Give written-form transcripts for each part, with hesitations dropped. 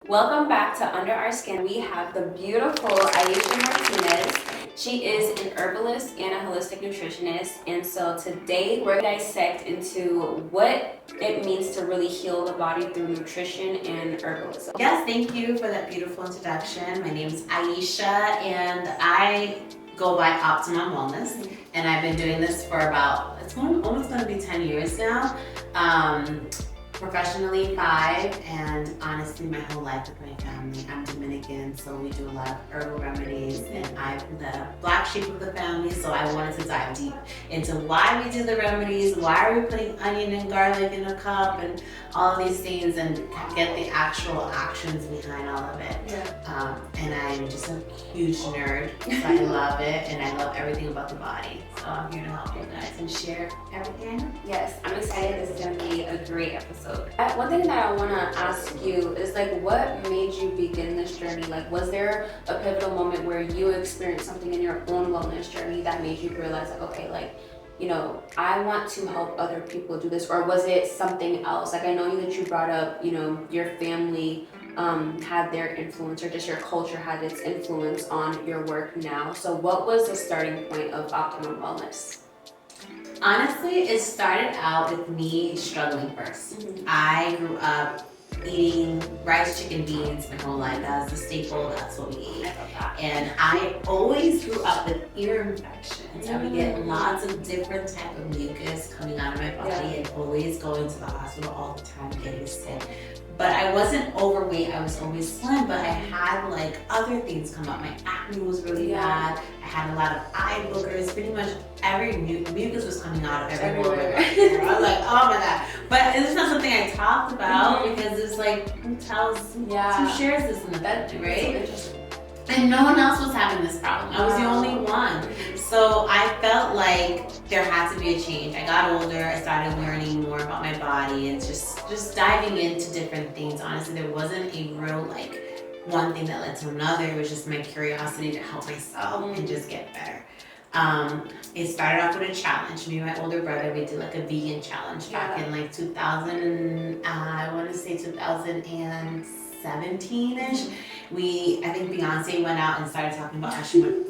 Welcome back to Under Our Skin. We have the beautiful Iesha Martinez. She is an herbalist and a holistic nutritionist. And so today we're going to dissect into what it means to really heal the body through nutrition and herbalism. Yes, thank you for that beautiful introduction. My name is Iesha and I go by Optimum Wellness. And I've been doing this for it's almost going to be 10 years now. Professionally 5, and honestly my whole life with my family. I'm Dominican, so we do a lot of herbal remedies, and I'm the black sheep of the family, so I wanted to dive deep into why we do the remedies, why are we putting onion and garlic in a cup, and all of these things, and get the actual actions behind all of it. Yeah. And I'm just a huge nerd, so I love it, and I love everything about the body. So I'm here to help you guys and share everything I know. Yes, I'm excited. This is going to be a great episode. One thing that I want to ask you is what made you begin this journey? Was there a pivotal moment where you experienced something in your own wellness journey that made you realize I want to help other people do this? Or was it something else? I know that you brought up, your family had their influence, or just your culture had its influence on your work now. So what was the starting point of Optimum Wellness? Honestly, it started out with me struggling first. Mm-hmm. I grew up eating rice, chicken, beans my whole life. That was the staple, that's what we ate. And I always grew up with ear infections. I would get lots of different type of mucus coming out of my body and always going to the hospital all the time getting sick. But I wasn't overweight, I was always slim, but I had other things come up. My acne was really bad. I had a lot of eye boogers. Pretty much every mucus was coming out of everywhere. I was like, oh my God. But it's not something I talked about because it's who shares this in the family, right? And no one else was having this problem. I was the only one. So I felt like there had to be a change. I got older, I started learning more about my body and just diving into different things. Honestly, there wasn't a real one thing that led to another. It was just my curiosity to help myself and just get better. It started off with a challenge. Me and my older brother, we did a vegan challenge back in 2000, I want to say 2017-ish. I think Beyonce went out and started talking about how she went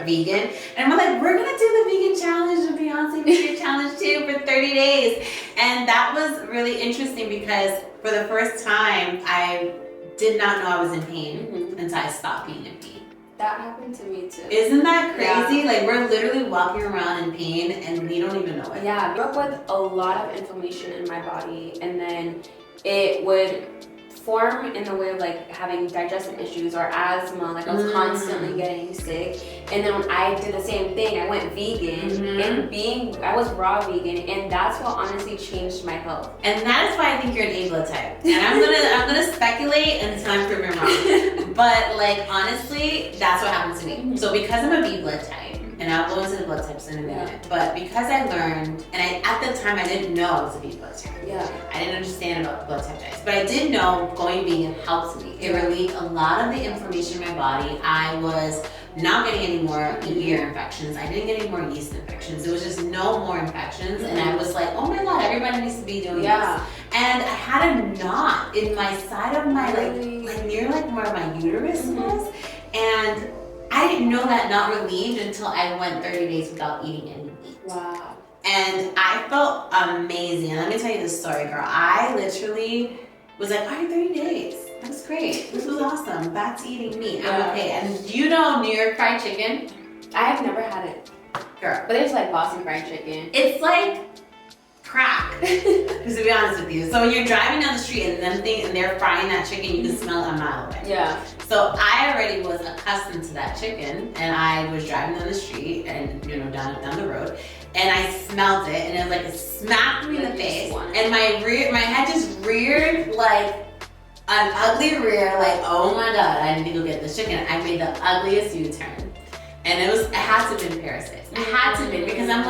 vegan. And we're gonna do the vegan challenge, the Beyonce vegan challenge too for 30 days. And that was really interesting because for the first time, I did not know I was in pain until I stopped being in pain. That happened to me too. Isn't that crazy? Yeah. We're literally walking around in pain and we don't even know it. Yeah, I grew up with a lot of inflammation in my body, and then it would form in the way of having digestive issues or asthma. I was constantly getting sick. And then when I did the same thing, I went vegan, and I was raw vegan, and that's what honestly changed my health. And that is why I think you're an A blood type. And I'm gonna speculate until I'm proven wrong. But honestly, that's what happened to me. So because I'm a B blood type, and I'll go into the blood types in a minute, but because I learned, and at the time I didn't know I was a B blood type. Yeah. I didn't understand about blood type types, but I did know going vegan helped me. It relieved a lot of the inflammation in my body. I was not getting any more ear infections. I didn't get any more yeast infections. There was just no more infections, and I was like, oh my God, everybody needs to be doing this. And I had a knot in my side of my near where my uterus was, and I didn't know that knot relieved until I went 30 days without eating any meat. Wow. And I felt amazing. And let me tell you this story, girl. I literally was all right, 30 days. That was great. This was awesome. Back to eating meat. I'm okay. And New York fried chicken? I have never had it. Girl. But it's Boston fried chicken. It's crack. Just to be honest with you. So when you're driving down the street and they're frying that chicken, you can smell it a mile away. Yeah. So I already was accustomed to that chicken, and I was driving down the street and down the road, and I smelled it, and it smacked me in the face, and my head just reared an ugly rear, oh my God, I need to go get this chicken. I made the ugliest U-turn, and it had to have been parasites. It had to have been, because I'm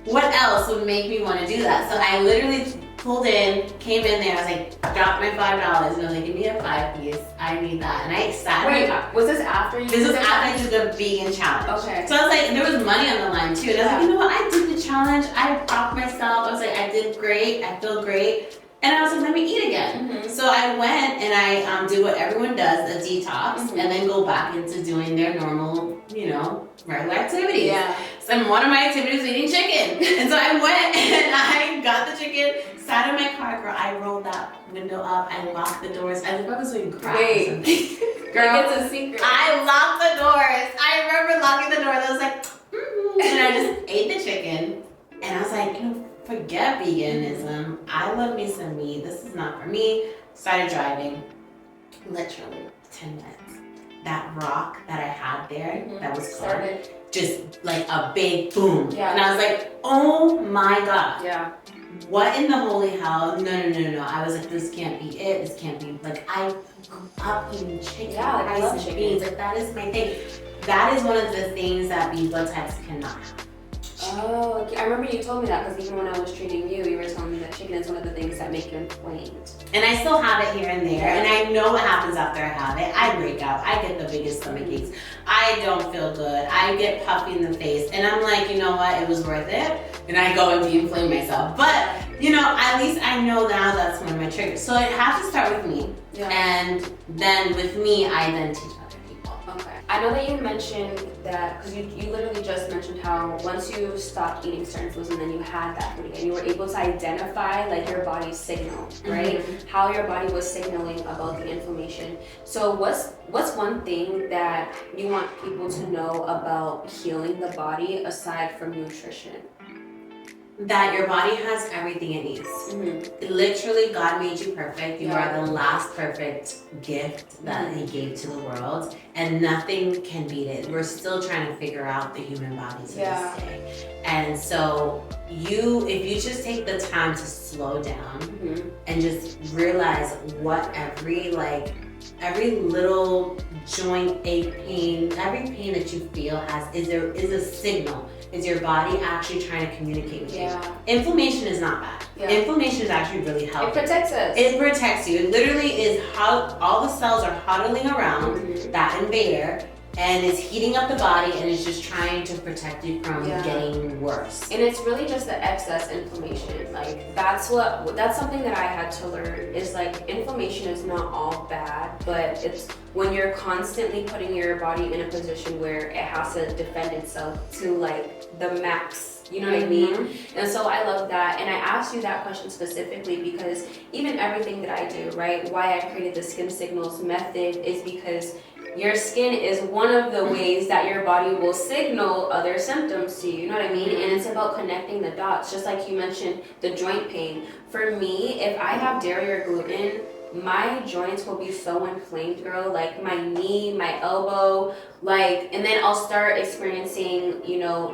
what else would make me want to do that? So I literally pulled in, came in there, I was dropped my $5, and I was give me a 5-piece, I need that. And I sat was this after you This was after I did the vegan challenge. Okay. So I was and there was money on the line too. And I was you know what, I did the challenge, I propped myself, I was I did great, I feel great. And I was like, let me eat again. So I went and I did what everyone does, a detox, and then go back into doing their normal, regular activities. Yeah. So one of my activities was eating chicken. And so I went and I got the chicken, sat in my car, girl. I rolled that window up, I locked the doors. I looked like I was doing crack or something. Girl, like it's a secret. I locked the doors. I remember locking the door. I was like, and I just ate the chicken. And I was like, forget veganism. I love me some meat. This is not for me. Started driving. Literally 10 minutes. That rock that I had there that was started just like a big boom. Yeah. And I was like, oh my God. Yeah. What in the holy hell? No. I was like, this can't be it. This can't be, like, I grew up eating chicken. Yeah, like, I love chicken. Beans. Like, that is my thing. That is one of the things that B blood types cannot have. Oh, okay. I remember you told me that because even when I was treating you, you were telling me that chicken is one of the things that make you inflamed. And I still have it here and there, and I know what happens after I have it. I break out. I get the biggest stomach aches. I don't feel good. I get puffy in the face, and I'm like, you know what? It was worth it. And I go and de-inflame myself. But, at least I know now that's one of my triggers. So it has to start with me. Yeah. And then with me, I then teach other people. Okay. I know that you mentioned that, because you literally just mentioned how once you stopped eating certain foods and then you had that food again, you were able to identify like your body's signal, right? How your body was signaling about the inflammation. So what's one thing that you want people to know about healing the body aside from nutrition? That your body has everything it needs. Literally, God made you perfect. You are the last perfect gift that He gave to the world, and nothing can beat it. We're still trying to figure out the human body to this day. And so if you just take the time to slow down and just realize what every little joint ache, pain, every pain that you feel is a signal. Is your body actually trying to communicate with you? Inflammation is not bad. Inflammation is actually really healthy. It protects us. It protects you. It literally is how all the cells are huddling around that invader, and it's heating up the body, and it's just trying to protect you from getting worse. And it's really just the excess inflammation. Like that's something that I had to learn is like inflammation is not all bad, but it's when you're constantly putting your body in a position where it has to defend itself to like the max. You know what I mean? And so I love that. And I asked you that question specifically because even everything that I do, right? Why I created the skin signals method is because your skin is one of the ways that your body will signal other symptoms to you. You know what I mean? And it's about connecting the dots. Just like you mentioned, the joint pain. For me, if I have dairy or gluten, my joints will be so inflamed, girl. Like my knee, my elbow, and then I'll start experiencing,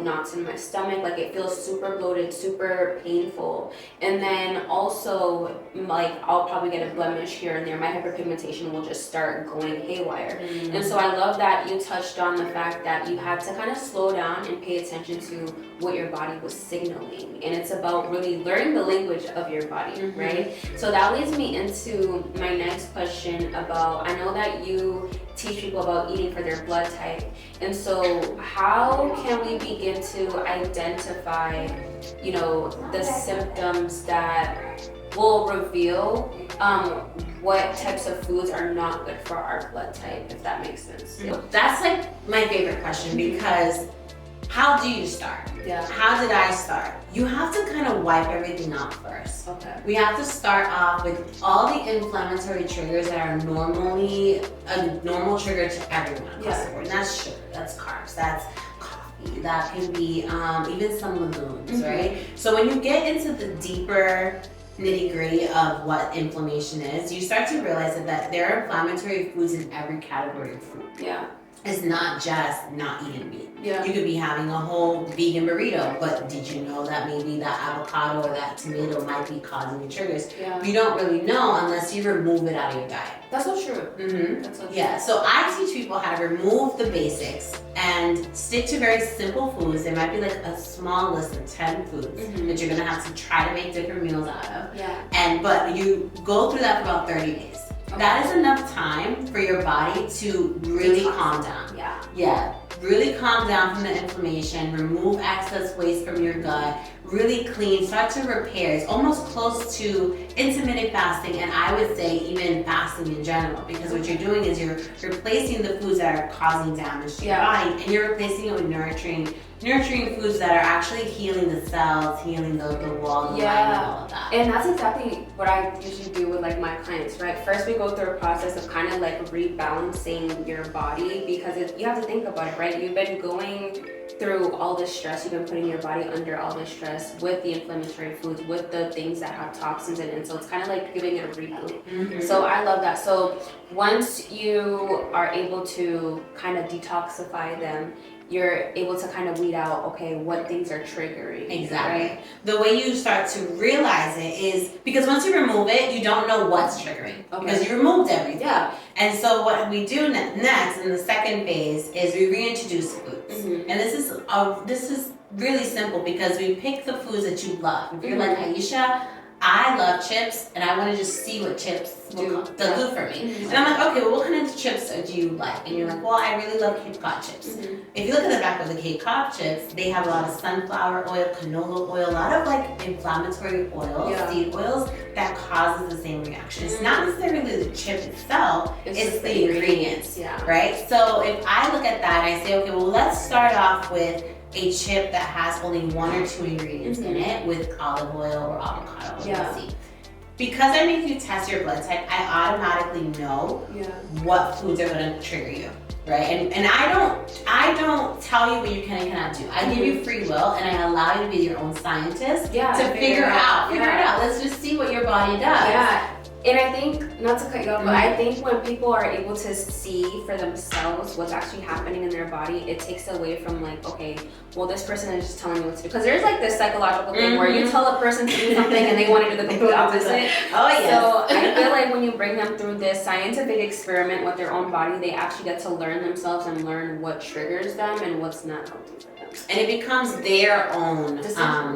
knots in my stomach. Like it feels super bloated, super painful. And then also, I'll probably get a blemish here and there. My hyperpigmentation will just start going haywire. And so I love that you touched on the fact that you had to kind of slow down and pay attention to what your body was signaling. And it's about really learning the language of your body, right? So that leads me into my next question about, I know that you teach people about eating for their blood type. And so how can we begin to identify, the symptoms that will reveal what types of foods are not good for our blood type, if that makes sense? That's like my favorite question because how do you start? How did I start? You have to kind of wipe everything out first. Okay. We have to start off with all the inflammatory triggers that are normally a normal trigger to everyone across the board. And that's sugar, that's carbs, that's coffee, that can be even some legumes, right? So when you get into the deeper nitty-gritty of what inflammation is, you start to realize that there are inflammatory foods in every category of food. It's not just not eating meat. You could be having a whole vegan burrito, but did you know that maybe that avocado or that tomato might be causing you triggers? You don't really know unless you remove it out of your diet. That's so true. That's so true. Yeah, so I teach people how to remove the basics and stick to very simple foods. There might be like a small list of 10 foods that you're gonna have to try to make different meals out of. But you go through that for about 30 days. That is enough time for your body to really calm down. Really calm down from the inflammation, remove excess waste from your gut, really clean, start to repair. It's almost close to intermittent fasting, and I would say even fasting in general, because what you're doing is you're replacing the foods that are causing damage to your body, and you're replacing it with nurturing foods that are actually healing the cells, healing the wall, the line, and all of that. And that's exactly what I usually do with like my clients, right? First, we go through a process of kind of like rebalancing your body, because you have to think about it, right? You've been going through all this stress, you've been putting your body under all this stress with the inflammatory foods, with the things that have toxins in it. So it's kind of like giving it a reboot. So I love that. So once you are able to kind of detoxify them, you're able to kind of weed out, okay, what things are triggering. Exactly. Right? The way you start to realize it is because once you remove it, you don't know what's triggering, because you removed everything. Yeah. And so what we do next in the second phase is we reintroduce foods. And this is really simple, because we pick the foods that you love. If you're like, Iesha, I love chips, and I want to just see what chips they'll do for me. And I'm like, okay, well, what kind of chips do you like? And you're like, well, I really love Cape Cod chips. If you look at the back of the Cape Cod chips, they have a lot of sunflower oil, canola oil, a lot of like inflammatory oils, seed oils that causes the same reaction. It's not necessarily the chip itself, it's the ingredients, right? So if I look at that and I say, okay, well, let's start off with a chip that has only 1 or 2 ingredients in it, with olive oil or avocado oil. Because I make you test your blood type, I automatically know what foods are going to trigger you, right? And I don't tell you what you can and cannot do. I give you free will, and I allow you to be your own scientist to figure it out. Let's just see what your body does. And I think, not to cut you off, but I think when people are able to see for themselves what's actually happening in their body, it takes away from like, okay, well, this person is just telling me what to do. Because there's like this psychological thing where you tell a person to do something and they want to do the complete opposite. So I feel like when you bring them through this scientific experiment with their own body, they actually get to learn themselves and learn what triggers them and what's not healthy for them. And it becomes their own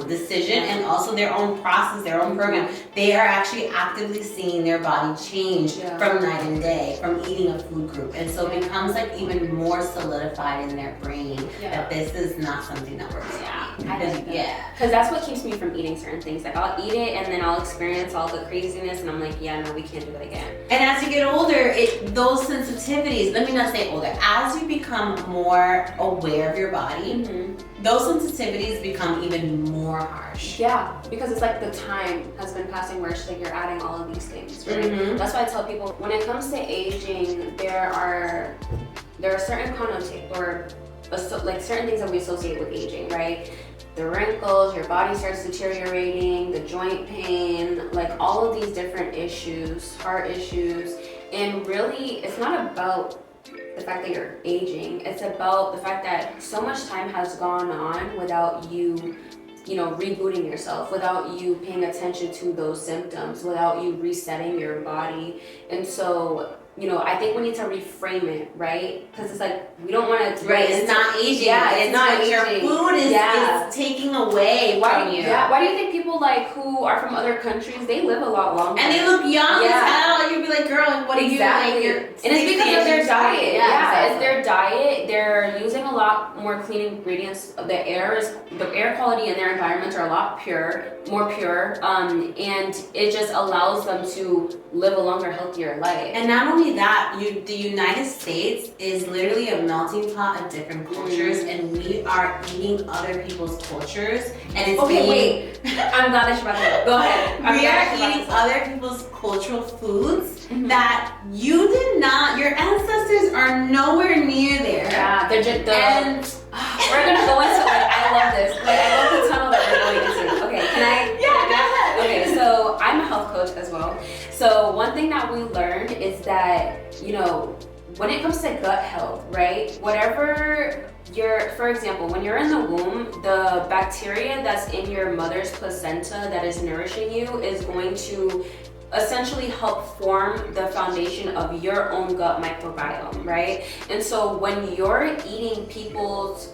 decision and also their own process, their own program. They are actually actively seeing their body change from night and day, from eating a food group. And so it becomes like even more solidified in their brain that this is not something that works for me. Because that's what keeps me from eating certain things. Like I'll eat it and then I'll experience all the craziness and I'm like, no, we can't do that again. And as you get older, those sensitivities, let me not say older, as you become more aware of your body, those sensitivities become even more harsh. Yeah, because it's like the time has been passing where it's like you're adding all of these things, right? That's why I tell people when it comes to aging, there are certain connotations or like certain things that we associate with aging, right? The wrinkles, your body starts deteriorating, the joint pain, like all of these different issues, heart issues, and really it's not about the fact that you're aging, it's about the fact that so much time has gone on without you rebooting yourself, without you paying attention to those symptoms, without you resetting your body. And so I think we need to reframe it, right? Because it's like we don't want to. Right, it's not aging. It's not aging. Your food is taking away from you. Yeah. Why do you think people like who are from other countries, they live a lot longer and they look young as hell? You'd be like, girl, what are you like? And it's because of their diet. It's their diet. They're using a lot more clean ingredients. The air quality in their environment are a lot more pure, and it just allows them to live a longer, healthier life. And not only that, the United States is literally a melting pot of different cultures, and we are eating other people's cultures. And it's wait. I'm glad that you're about to go ahead. We are eating other people's cultural foods that you did not. Your ancestors are nowhere near there. Yeah, they're just. We're gonna go into it. I love this. I love the tunnel that we're going into. Okay, can I? Yeah, go ahead. Okay, so I'm a health coach as well. So one thing that we learned is that, when it comes to gut health, right? Whatever for example, when you're in the womb, the bacteria that's in your mother's placenta that is nourishing you is going to essentially help form the foundation of your own gut microbiome, right? And so when you're eating people's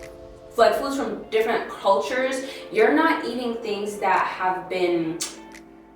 foods from different cultures, you're not eating things that have been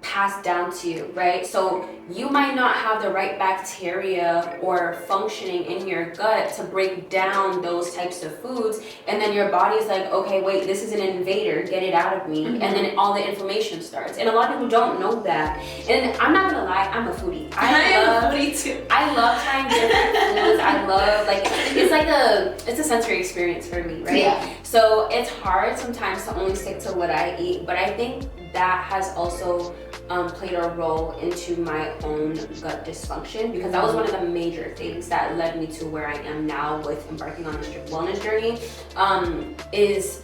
passed down to you, right? So you might not have the right bacteria or functioning in your gut to break down those types of foods, and then your body's like, okay, wait, this is an invader, get it out of me, and then all the inflammation starts. And a lot of people don't know that. And I'm not gonna lie, I'm a foodie. I am a foodie too. I love trying different foods. I love, like, it's a sensory experience for me, right? Yeah. So it's hard sometimes to only stick to what I eat, but I think that has also played a role into my own gut dysfunction, because that was one of the major things that led me to where I am now with embarking on this wellness journey, is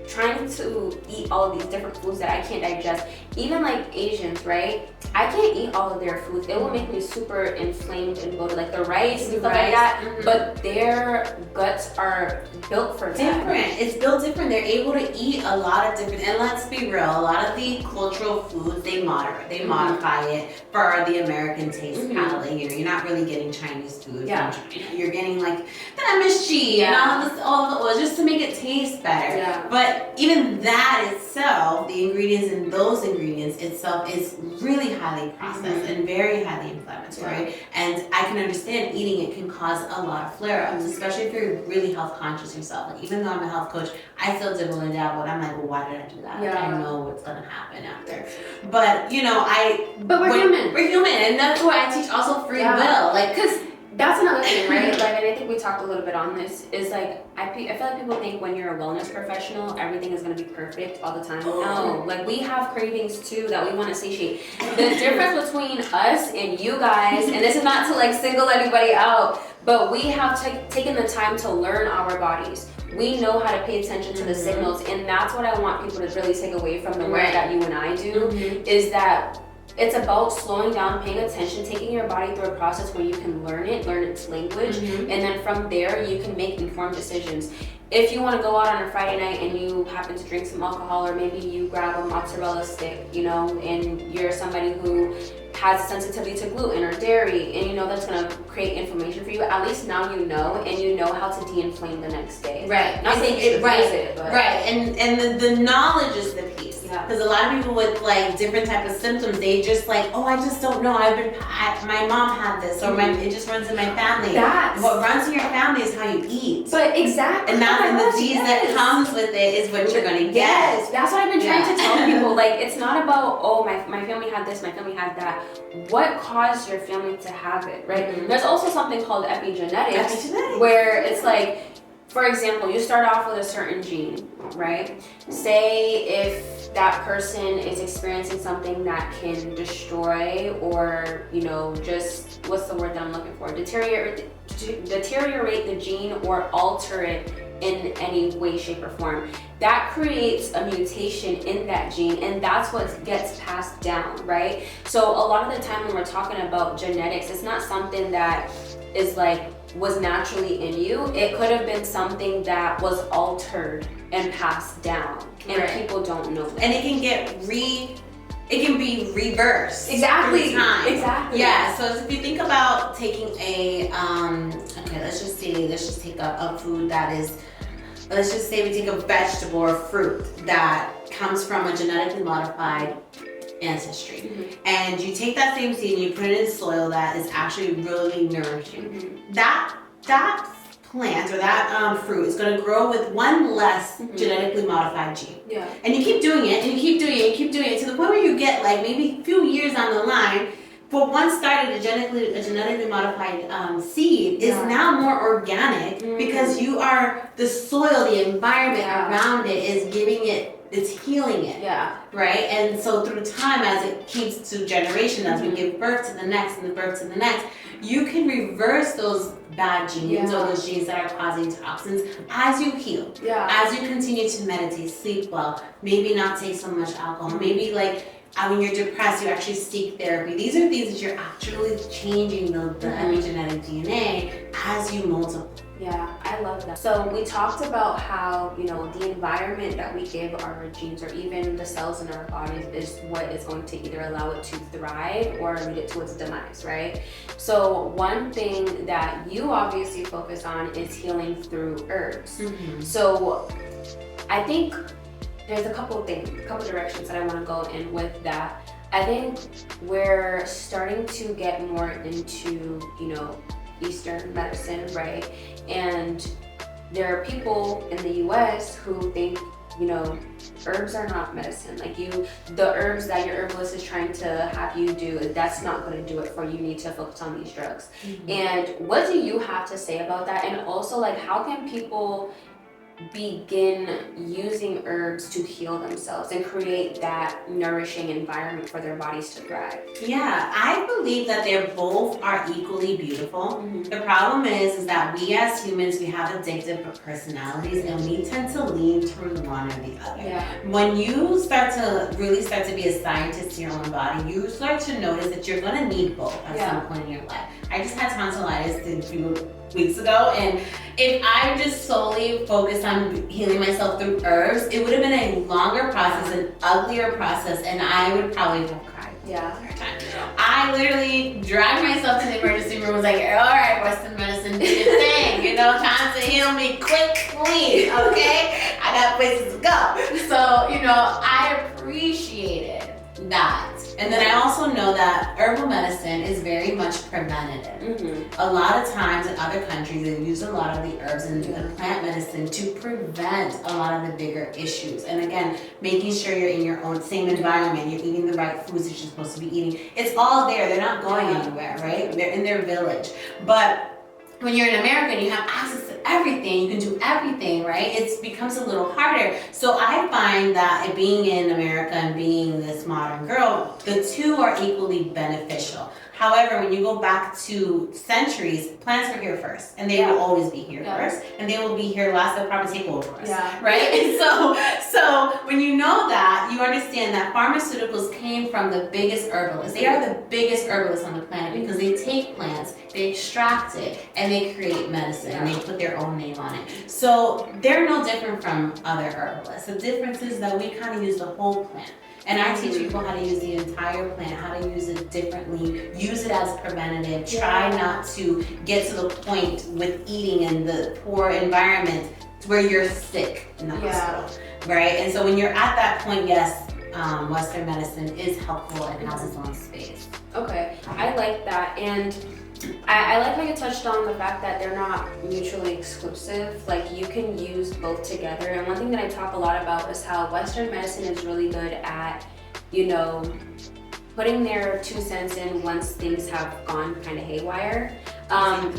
trying to eat all of these different foods that I can't digest. Even like Asians, right? I can't eat all of their foods. It will make me super inflamed and bloated, like the rice and stuff like that. But their guts are built for that. Different. It's built different. They're able to eat a lot of different, and let's be real, a lot of the cultural foods, they modify it for the American taste palate. You know, you're not really getting Chinese food from China. You're getting like the MSG and all the oils just to make it taste better. Yeah. But even that itself, the ingredients in those ingredients itself is really highly processed and very highly inflammatory. And I can understand eating it can cause a lot of flare-ups, especially if you're really health conscious yourself. Like, even though I'm a health coach, I still dibble and dabble, and I'm like, well, why did I do that? Yeah. I know what's gonna happen after. But you know, But we're human. We're human, and that's why I teach also free will. Like, because that's another thing, right? Like, and I think we talked a little bit on this, is like, I feel like people think when you're a wellness professional, everything is going to be perfect all the time. No, like, we have cravings too that we want to satiate. The difference between us and you guys, and this is not to like single anybody out, but we have taken the time to learn our bodies. We know how to pay attention to the signals, and that's what I want people to really take away from the work that you and I do, is that it's about slowing down, paying attention, taking your body through a process where you can learn its language, and then from there you can make informed decisions. If you want to go out on a Friday night and you happen to drink some alcohol, or maybe you grab a mozzarella stick, you know, and you're somebody who has a sensitivity to gluten or dairy, and you know that's going to create inflammation for you, at least now you know, and you know how to de-inflame the next day. Right. Not saying you should use it, but and the knowledge is the piece. Because a lot of people with like different type of symptoms, they just like, oh, I just don't know. My mom had this, or it just runs in my family. What runs in your family is how you eat. But exactly. And that's the disease that comes with it is what you're gonna get. Yes, that's what I've been trying to tell people. Like, it's not about, oh, my family had this, my family had that. What caused your family to have it, right? There's also something called epigenetics, where it's like, for example, you start off with a certain gene, right? Say if that person is experiencing something that can destroy, or, you know, just, what's the word that I'm looking for? Deteriorate the gene or alter it in any way, shape, or form. That creates a mutation in that gene, and that's what gets passed down, right? So a lot of the time when we're talking about genetics, it's not something that is like, was naturally in you. It could have been something that was altered and passed down, and people don't know that. And it can be reversed. Exactly. Through time. Exactly. Yeah. So if you think about taking a let's just take a food that is, let's just say we take a vegetable or fruit that comes from a genetically modified ancestry, and you take that same seed and you put it in soil that is actually really nourishing. That plant or that fruit is going to grow with one less genetically modified gene. Yeah. And you keep doing it, and you keep doing it, and you keep doing it to the point where you get like maybe a few years down the line, for one started a genetically modified seed is now more organic because the soil, the environment around it is giving it, it's healing it. Yeah. Right? And so through time, as it keeps to generation, as we give birth to the next and the birth to the next, you can reverse those bad genes or those genes that are causing toxins as you heal. Yeah. As you continue to meditate, sleep well, maybe not take so much alcohol, maybe like when you're depressed, you actually seek therapy. These are things that you're actually changing the epigenetic DNA as you multiply. Yeah, I love that. So we talked about how, you know, the environment that we give our genes, or even the cells in our bodies, is what is going to either allow it to thrive or lead it to its demise, right? So one thing that you obviously focus on is healing through herbs. So I think there's a couple directions that I want to go in with that. I think we're starting to get more into, you know, Eastern medicine, right? And there are people in the US who think, you know, herbs are not medicine. Like the herbs that your herbalist is trying to have you do, that's not going to do it for you. You need to focus on these drugs. And what do you have to say about that? And also, like, how can people begin using herbs to heal themselves and create that nourishing environment for their bodies to thrive? Yeah, I believe that they both are equally beautiful. The problem is that we as humans, we have addictive personalities and we tend to lean towards one or the other. Yeah. When you start to be a scientist in your own body, you start to notice that you're gonna need both at some point in your life. I just had tonsillitis a few weeks ago, and if I just solely focused on healing myself through herbs, it would have been a longer process, an uglier process, and I would probably have cried. Yeah. I literally dragged myself to the emergency room and was like, all right, Western medicine, do your thing, you know, time to heal me quickly, okay? I got places to go. So, you know, I appreciated that. And then I also know that herbal medicine is very much preventative. A lot of times in other countries, they use a lot of the herbs and the plant medicine to prevent a lot of the bigger issues. And again, making sure you're in your own same environment, you're eating the right foods that you're supposed to be eating. It's all there. They're not going anywhere, right? They're in their village. But when you're in America and you have access to everything, you can do everything, right? It becomes a little harder. So I find that being in America and being this modern girl, the two are equally beneficial. However, when you go back to centuries, plants were here first, and they will always be here first, and they will be here last. They'll probably take over us, right? And so when you know that, you understand that pharmaceuticals came from the biggest herbalists. They are the biggest herbalists on the planet because they take plants, they extract it, and they create medicine, and they put their own name on it. So they're no different from other herbalists. The difference is that we kind of use the whole plant. And I teach people how to use the entire plant, how to use it differently, use it as preventative, try not to get to the point with eating in the poor environment where you're sick in the hospital, right? And so when you're at that point, yes, Western medicine is helpful and has its own space. Okay, I like that. And I like how you touched on the fact that they're not mutually exclusive. Like, you can use both together. And one thing that I talk a lot about is how Western medicine is really good at, you know, putting their 2 cents in once things have gone kind of haywire.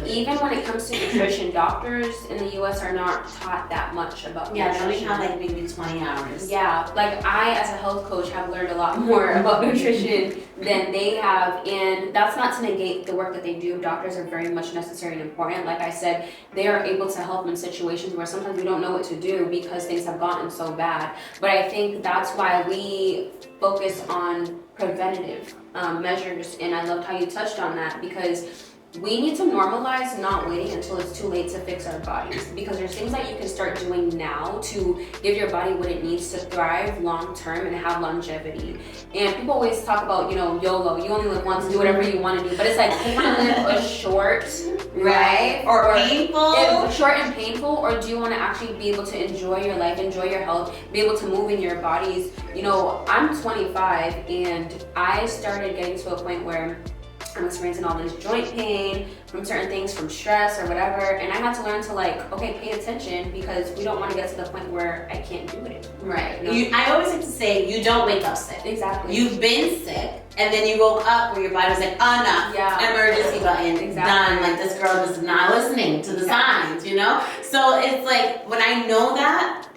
Even when it comes to nutrition, doctors in the US are not taught that much about nutrition. They only have like maybe 20 hours. Yeah, like I as a health coach have learned a lot more about nutrition than they have, and that's not to negate the work that they do. Doctors are very much necessary and important. Like I said, they are able to help in situations where sometimes we don't know what to do because things have gotten so bad. But I think that's why we focus on preventative measures, and I loved how you touched on that, because we need to normalize not waiting until it's too late to fix our bodies, because there's things that you can start doing now to give your body what it needs to thrive long term and have longevity. And people always talk about, you know, YOLO, you only live once, do whatever you want to do, but it's like, do you want to live a short, right? Or painful? Short and painful, or do you want to actually be able to enjoy your life, enjoy your health, be able to move in your bodies? You know, I'm 25 and I started getting to a point where I'm experiencing all this joint pain from certain things, from stress or whatever, and I had to learn to, like, okay, pay attention, because we don't want to get to the point where I can't do it. Right. You know? I always like to say, you don't wake up sick. Exactly. You've been sick, and then you woke up where your body was like, enough, emergency button, done. Like, this girl is not listening to the signs, you know? So it's like, when I know that,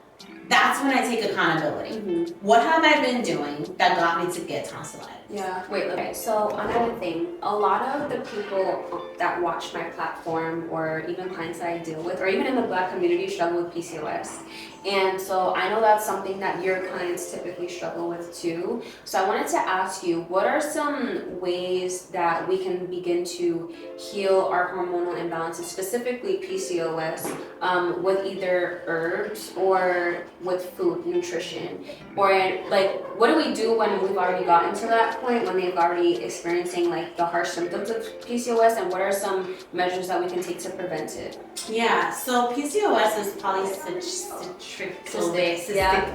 that's when I take accountability. What have I been doing that got me to get tonsillitis? Yeah. Wait, okay, so another thing, a lot of the people that watch my platform, or even clients that I deal with, or even in the Black community, struggle with PCOS. And so I know that's something that your clients typically struggle with too. So I wanted to ask you, what are some ways that we can begin to heal our hormonal imbalances, specifically PCOS, with either herbs or with food, nutrition? Or, like, what do we do when we've already gotten to that point when they've already experiencing like the harsh symptoms of PCOS, and what are some measures that we can take to prevent it? Yeah, so PCOS is polycystic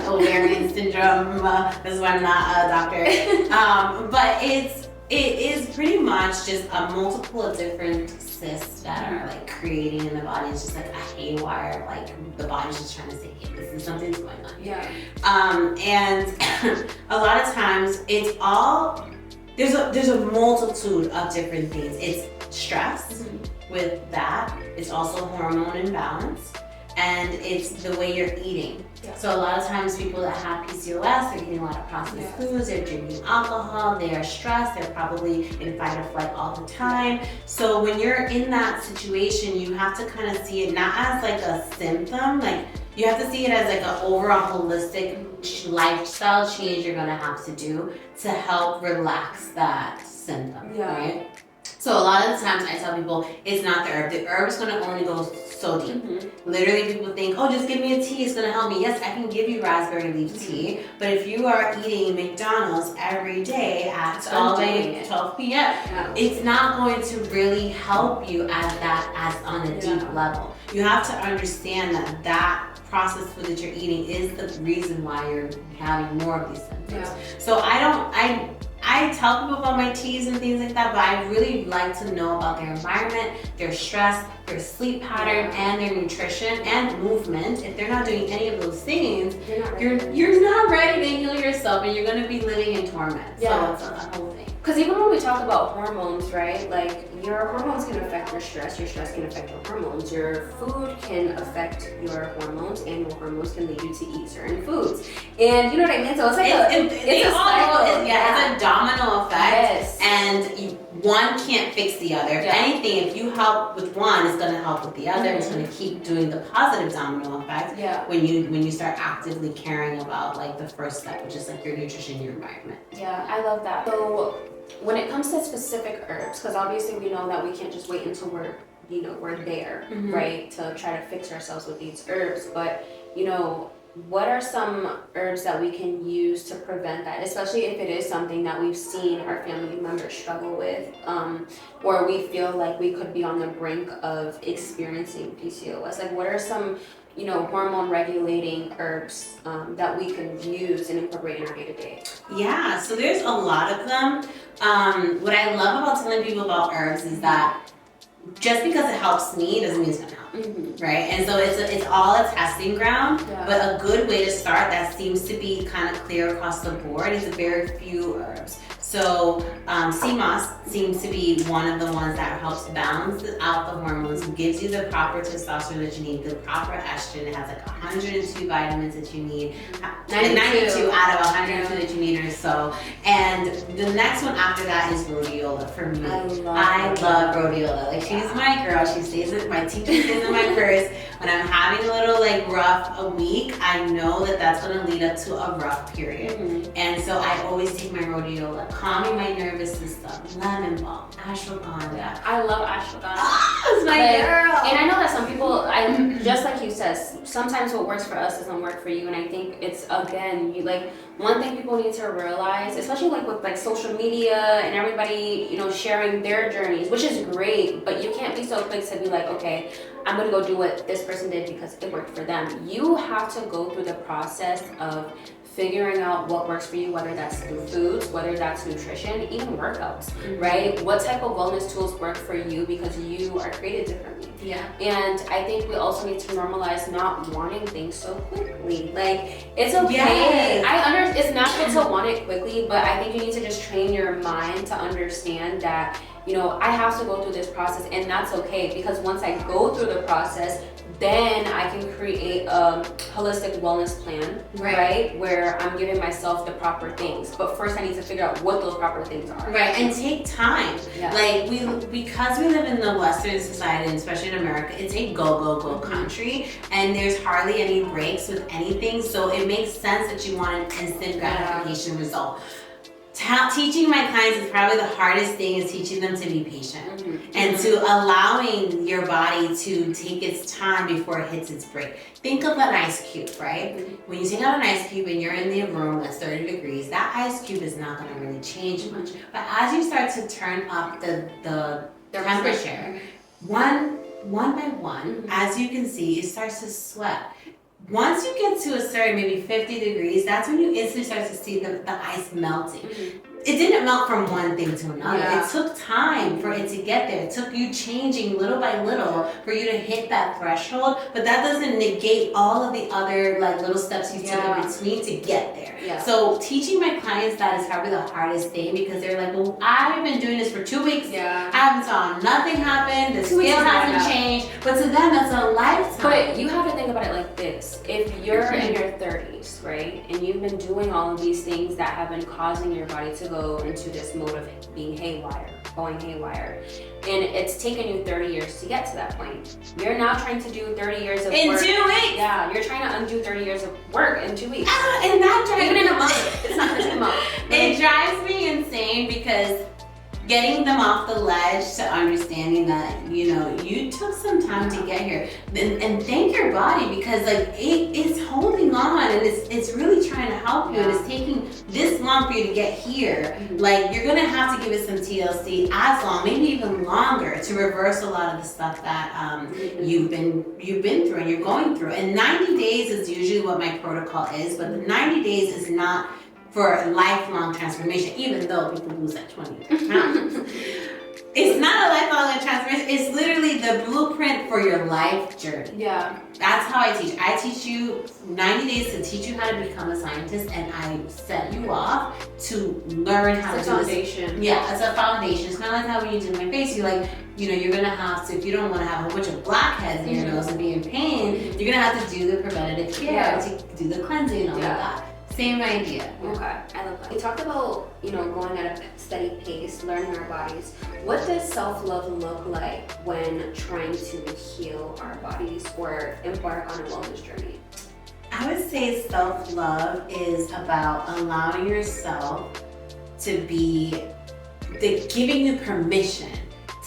ovarian syndrome. This is why I'm not a doctor. But it is pretty much just a multiple of different cysts that are like creating in the body. It's just like a haywire, like the body's just trying to say, hey, this is something's going on. Yeah. And a lot of times it's all, there's a multitude of different things. It's stress. With that, it's also hormone imbalance, and it's the way you're eating. Yeah. So a lot of times people that have PCOS, they're eating a lot of processed foods, they're drinking alcohol, they are stressed, they're probably in fight or flight all the time. So when you're in that situation, you have to kind of see it not as like a symptom, like you have to see it as like an overall holistic lifestyle change you're gonna have to do to help relax that symptom, right? So a lot of the times I tell people, it's not the herb. The herb is going to only go so deep. Literally people think, oh, just give me a tea, it's going to help me. Yes, I can give you raspberry leaf tea, but if you are eating McDonald's every day at 12 p.m., it's not going to really help you as on a deep level. You have to understand that processed food that you're eating is the reason why you're having more of these symptoms. So I tell people about my teas and things like that, but I really like to know about their environment, their stress, their sleep pattern, and their nutrition and movement. If they're not doing any of those things, you're not ready to heal yourself, and you're going to be living in torment. So it's a whole thing. Because even when we talk about hormones, right, like your hormones can affect your stress can affect your hormones, your food can affect your hormones, and your hormones can lead you to eat certain foods. And you know what I mean? So it's like it's a cycle. It's a domino effect, and one can't fix the other. If anything, if you help with one, it's going to help with the other. It's going to keep doing the positive domino effect when you start actively caring about like the first step, which is like your nutrition, your environment. Yeah, I love that. So when it comes to specific herbs, because obviously we know that we can't just wait until we're there, right, to try to fix ourselves with these herbs, but what are some herbs that we can use to prevent that, especially if it is something that we've seen our family members struggle with, or we feel like we could be on the brink of experiencing PCOS? Like, what are some hormone regulating herbs that we can use and incorporate in our day-to-day? Yeah, so there's a lot of them. What I love about telling people about herbs is that just because it helps me doesn't mean it's gonna help you, right? And so it's all a testing ground, but a good way to start that seems to be kind of clear across the board is a very few herbs. So sea moss seems to be one of the ones that helps balance out the hormones, gives you the proper testosterone that you need, the proper estrogen. It has like 102 vitamins that you need, 92 out of 102 that you need or so. And the next one after that is rhodiola for me. I love rhodiola. Like she's my girl. She stays with my teacher, stays in my purse. When I'm having a little like rough a week, I know that that's going to lead up to a rough period. And so I always take my rhodiola, calming my nervous system, lemon balm, ashwagandha. I love ashwagandha. It's my girl. And I know that some people, just like you said, sometimes what works for us doesn't work for you. And I think it's, again, one thing people need to realize, especially with social media and everybody, sharing their journeys, which is great, but you can't be so quick to be like, okay, I'm gonna go do what this person did because it worked for them. You have to go through the process of figuring out what works for you, whether that's through foods, whether that's nutrition, even workouts, right? What type of wellness tools work for you because you are created differently. And I think we also need to normalize not wanting things so quickly. Like, it's okay. It's natural to want it quickly, but I think you need to just train your mind to understand that, I have to go through this process, and that's okay, because once I go through the process, then I can create a holistic wellness plan, right? Where I'm giving myself the proper things. But first I need to figure out what those proper things are. Right, and take time. Like because we live in the Western society, and especially in America, it's a go country, and there's hardly any breaks with anything. So it makes sense that you want an instant gratification result. teaching my clients is probably the hardest thing, is teaching them to be patient and to allowing your body to take its time before it hits its break. Think of an ice cube, right? When you take out an ice cube and you're in the room that's 30 degrees, that ice cube is not going to really change much. But as you start to turn up the temperature, one by one, as you can see, it starts to sweat. Once you get to a certain, maybe 50 degrees, that's when you instantly start to see the ice melting. It didn't melt from one thing to another. It took time for it to get there. It took you changing little by little for you to hit that threshold, but that doesn't negate all of the other like little steps you took in between to get there. So teaching my clients that is probably the hardest thing, because they're like, well, I've been doing this for 2 weeks. I haven't saw nothing happen. The scale hasn't changed. But to them, that's a lifetime. But you have to think about it like this. If you're in your 30s, right, and you've been doing all of these things that have been causing your body to go into this mode of being going haywire, and it's taken you 30 years to get to that point. You're now trying to do 30 years of work. In 2 weeks? Yeah, you're trying to undo 30 years of work in 2 weeks. And that drives even in a month. It's not gonna take a month. It drives me insane, because getting them off the ledge to understanding that, you know, you took some time to get here, and thank your body, because like it's holding on, and it's really trying to help you, and it's taking this long for you to get here. Like, you're gonna have to give it some TLC as long, maybe even longer, to reverse a lot of the stuff that you've been through and you're going through. And 90 days is usually what my protocol is, but the 90 days is not for a lifelong transformation, even though people lose that 20 pounds. It's not a lifelong transformation. It's literally the blueprint for your life journey. That's how I teach. I teach you 90 days to teach you how to become a scientist, and I set you off to learn how to do foundation. It's a foundation. It's kind of like how when you do my face, you're like, you know, you're gonna have to, if you don't want to have a bunch of blackheads in your nose and be in pain, you're gonna have to do the preventative care, to do the cleansing and all of that. Same idea. Okay, I love that. We talked about, you know, going at a steady pace, learning our bodies. What does self-love look like when trying to heal our bodies or embark on a wellness journey? I would say self-love is about allowing yourself to be, giving you permission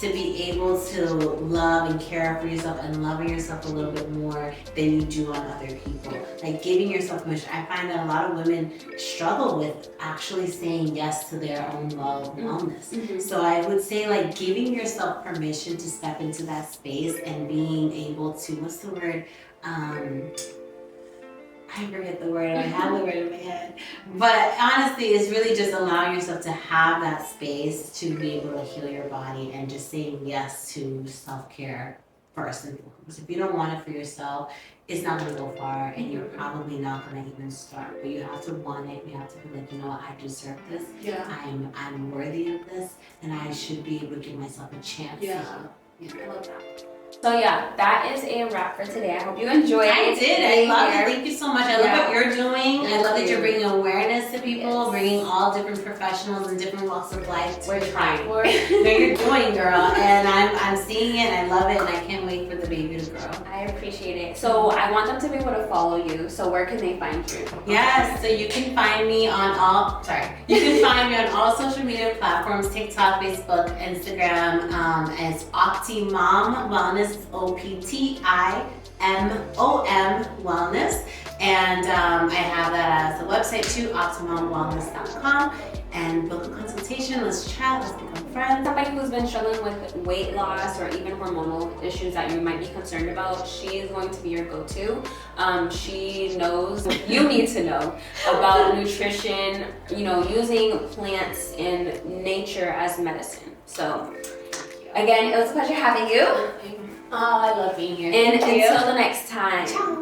to be able to love and care for yourself, and loving yourself a little bit more than you do on other people. Like, giving yourself permission. I find that a lot of women struggle with actually saying yes to their own love and wellness. So I would say, like, giving yourself permission to step into that space and being able to, what's the word? I forget the word, I have the word in my head. But honestly, it's really just allowing yourself to have that space to be able to heal your body, and just saying yes to self-care first and foremost. If you don't want it for yourself, it's not gonna go far, and you're probably not gonna even start. But you have to want it, you have to be like, you know what, I deserve this. I'm worthy of this, and I should be able to give myself a chance. I love that. So yeah, that is a wrap for today. I hope you enjoyed it. I did. I love it. Thank you so much. I love what you're doing. I love that you're bringing awareness to people, bringing all different professionals and different walks of life. We're trying. No, you're doing, girl. And I'm seeing it, and I love it, and I can't wait for the baby to grow. I appreciate it. So I want them to be able to follow you. So where can they find you? Yes. So you can find me on all. You can find me on all social media platforms: TikTok, Facebook, Instagram, as Optimom Wellness. OPTIMOM Wellness, and I have that as a website too, optimumwellness.com, and book a consultation. Let's chat, let's become friends. Somebody who's been struggling with weight loss or even hormonal issues that you might be concerned about, she is going to be your go-to. She knows what you need to know about nutrition, you know, using plants and nature as medicine. So again, it was a pleasure having you. Oh, I love being here. And until the next time. Ciao.